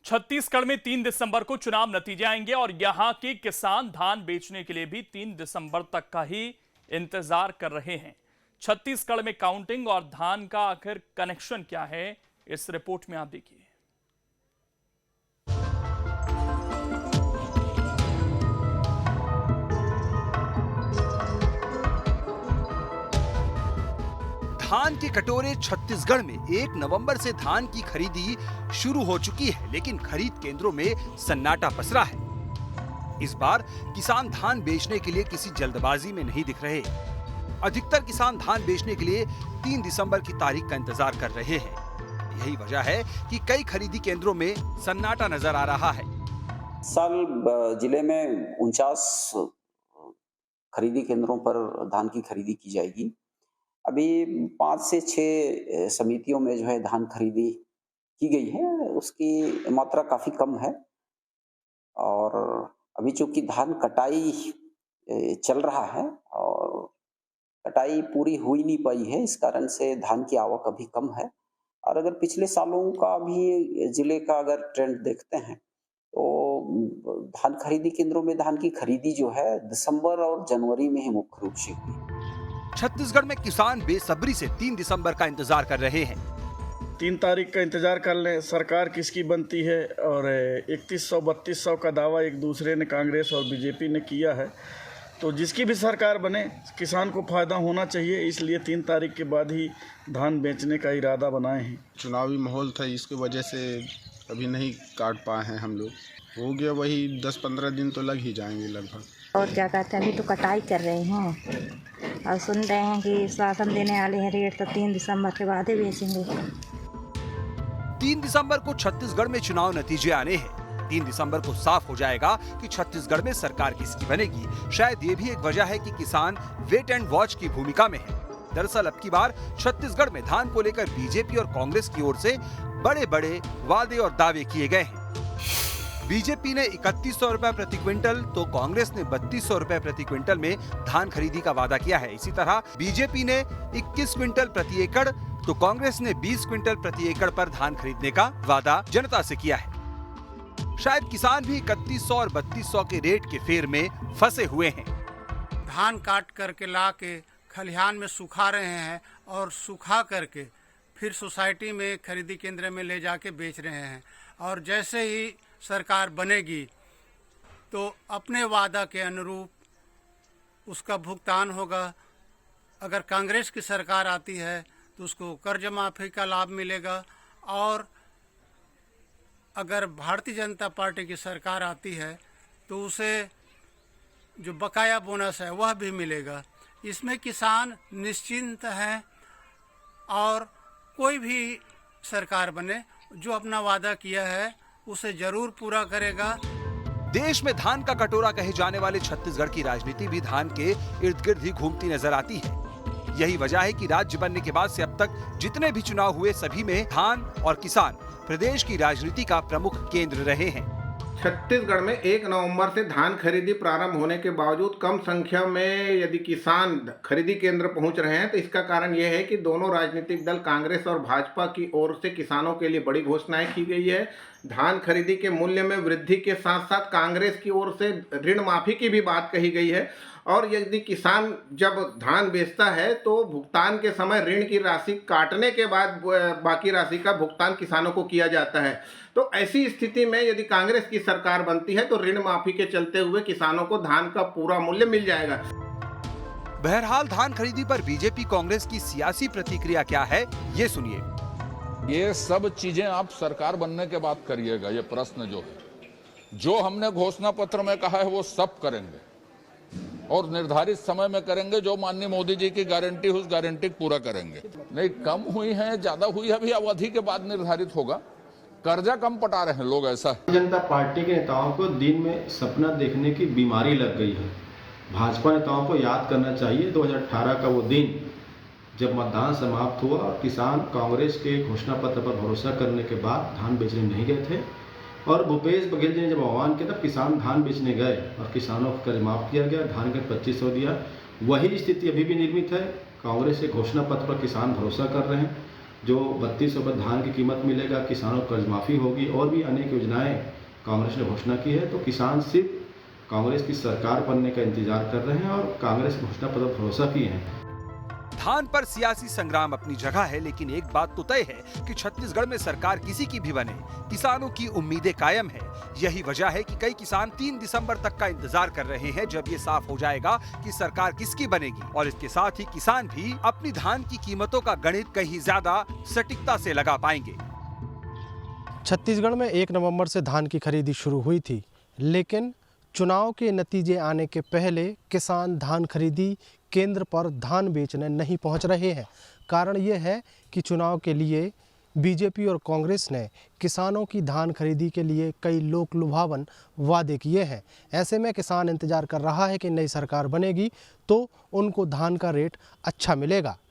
छत्तीसगढ़ में 3 दिसंबर को चुनाव नतीजे आएंगे और यहां के किसान धान बेचने के लिए भी 3 दिसंबर तक का ही इंतजार कर रहे हैं। छत्तीसगढ़ में काउंटिंग और धान का आखिर कनेक्शन क्या है, इस रिपोर्ट में आप देखिए। धान के कटोरे छत्तीसगढ़ में 1 नवंबर से धान की खरीदी शुरू हो चुकी है, लेकिन खरीद केंद्रों में सन्नाटा पसरा है। इस बार किसान धान बेचने के लिए किसी जल्दबाजी में नहीं दिख रहे। अधिकतर किसान धान बेचने के लिए 3 दिसंबर की तारीख का इंतजार कर रहे हैं। यही वजह है कि कई खरीदी केंद्रों में सन्नाटा नजर आ रहा है। साल जिले में 49 खरीदी केंद्रों पर धान की खरीदी की जाएगी। अभी 5 से 6 समितियों में जो है धान खरीदी की गई है, उसकी मात्रा काफ़ी कम है। और अभी चूँकि धान कटाई चल रहा है और कटाई पूरी हो ही नहीं पाई है, इस कारण से धान की आवक अभी कम है। और अगर पिछले सालों का भी जिले का अगर ट्रेंड देखते हैं तो धान खरीदी केंद्रों में धान की खरीदी जो है दिसंबर और जनवरी में ही मुख्य रूप से हुई। छत्तीसगढ़ में किसान बेसब्री से 3 दिसंबर का इंतजार कर रहे हैं। 3 तारीख का इंतजार कर लें, सरकार किसकी बनती है। और 3100-3200 का दावा एक दूसरे ने, कांग्रेस और बीजेपी ने किया है, तो जिसकी भी सरकार बने किसान को फायदा होना चाहिए, इसलिए 3 तारीख के बाद ही धान बेचने का इरादा बनाए हैं। चुनावी माहौल था, इसकी वजह से अभी नहीं काट पाए हैं हम लोग। हो गया वही 10-15 दिन तो लग ही जाएंगे लगभग। और क्या कहते हैं, अभी तो कटाई कर रहे हैं और सुन रहे हैं कि शासन देने वाले हैं रेट, तो 3 दिसंबर के बाद ही बेचेंगे। 3 दिसंबर को छत्तीसगढ़ में चुनाव नतीजे आने हैं। 3 दिसंबर को साफ हो जाएगा कि छत्तीसगढ़ में सरकार किसकी बनेगी। शायद ये भी एक वजह है कि किसान वेट एंड वॉच की भूमिका में है। दरअसल अब की बार छत्तीसगढ़ में धान को लेकर बीजेपी और कांग्रेस की ओर से बड़े बड़े वादे और दावे किए गए हैं। बीजेपी ने 3100 रुपए प्रति क्विंटल तो कांग्रेस ने 3200 रुपए प्रति क्विंटल में धान खरीदी का वादा किया है। इसी तरह बीजेपी ने 21 क्विंटल प्रति एकड़ तो कांग्रेस ने 20 क्विंटल प्रति एकड़ पर धान खरीदने का वादा जनता से किया है। शायद किसान भी 3100 और 3200 के रेट के फेर में फंसे हुए हैं। धान काट करके ला के खलिहान में सुखा रहे हैं और सुखा करके फिर सोसाइटी में खरीदी केंद्र में ले जाके बेच रहे हैं। और जैसे ही सरकार बनेगी तो अपने वादा के अनुरूप उसका भुगतान होगा। अगर कांग्रेस की सरकार आती है तो उसको कर्ज माफी का लाभ मिलेगा, और अगर भारतीय जनता पार्टी की सरकार आती है तो उसे जो बकाया बोनस है वह भी मिलेगा। इसमें किसान निश्चिंत हैं और कोई भी सरकार बने जो अपना वादा किया है उसे जरूर पूरा करेगा। देश में धान का कटोरा कहे जाने वाले छत्तीसगढ़ की राजनीति भी धान के इर्द गिर्द ही घूमती नजर आती है। यही वजह है कि राज्य बनने के बाद से अब तक जितने भी चुनाव हुए सभी में धान और किसान प्रदेश की राजनीति का प्रमुख केंद्र रहे हैं। छत्तीसगढ़ में 1 नवंबर से धान खरीदी प्रारंभ होने के बावजूद कम संख्या में यदि किसान खरीदी केंद्र पहुंच रहे हैं, तो इसका कारण यह है कि दोनों राजनीतिक दल कांग्रेस और भाजपा की ओर से किसानों के लिए बड़ी घोषणाएं की गई है। धान खरीदी के मूल्य में वृद्धि के साथ साथ कांग्रेस की ओर से ऋण माफी की भी बात कही गई है। और यदि किसान जब धान बेचता है तो भुगतान के समय ऋण की राशि काटने के बाद बाकी राशि का भुगतान किसानों को किया जाता है। तो ऐसी स्थिति में यदि कांग्रेस की सरकार बनती है तो ऋण माफी के चलते हुए किसानों को धान का पूरा मूल्य मिल जाएगा। बहरहाल धान खरीदी पर बीजेपी कांग्रेस की सियासी प्रतिक्रिया क्या है, ये सुनिए। ये सब चीजें आप सरकार बनने के बाद करिएगा। ये प्रश्न जो है, जो हमने घोषणा पत्र में कहा है वो सब करेंगे और निर्धारित समय में करेंगे। जो माननीय मोदी जी की गारंटी उस गारंटी को पूरा करेंगे। नहीं कम हुई है, ज्यादा हुई है, अभी अवधि के बाद निर्धारित होगा। कर्जा कम पटा रहे हैं लोग, ऐसा है। जनता पार्टी के नेताओं को दिन में सपना देखने की बीमारी लग गई है। भाजपा नेताओं को याद करना चाहिए 2018 का वो दिन जब मतदान समाप्त हुआ और किसान कांग्रेस के घोषणा पत्र पर भरोसा करने के बाद धान बेचने नहीं गए थे, और भूपेश बघेल जी ने जब आह्वान किया तब किसान धान बेचने गए और किसानों को कर्ज माफ किया गया, धान का 2500 दिया। वही स्थिति अभी भी निर्मित है। कांग्रेस के घोषणा पत्र पर किसान भरोसा कर रहे हैं जो 3200 पर धान की कीमत मिलेगा, किसानों को कर्ज माफ़ी होगी और भी अनेक योजनाएं कांग्रेस ने घोषणा की है। तो किसान सिर्फ कांग्रेस की सरकार बनने का इंतजार कर रहे हैं और कांग्रेस घोषणा पर भरोसा किए हैं। धान पर सियासी संग्राम अपनी जगह है, लेकिन एक बात तो तय है कि छत्तीसगढ़ में सरकार किसी की भी बने, किसानों की उम्मीदें कायम है। यही वजह है कि कई किसान 3 दिसंबर तक का इंतजार कर रहे हैं, जब ये साफ हो जाएगा कि सरकार किसकी बनेगी। और इसके साथ ही किसान भी अपनी धान की कीमतों का गणित कहीं ज्यादा सटीकता से लगा पाएंगे। छत्तीसगढ़ में 1 नवंबर से धान की खरीदी शुरू हुई थी, लेकिन चुनाव के नतीजे आने के पहले किसान धान खरीदी केंद्र पर धान बेचने नहीं पहुंच रहे हैं। कारण ये है कि चुनाव के लिए बीजेपी और कांग्रेस ने किसानों की धान खरीदी के लिए कई लोक लुभावन वादे किए हैं। ऐसे में किसान इंतजार कर रहा है कि नई सरकार बनेगी तो उनको धान का रेट अच्छा मिलेगा।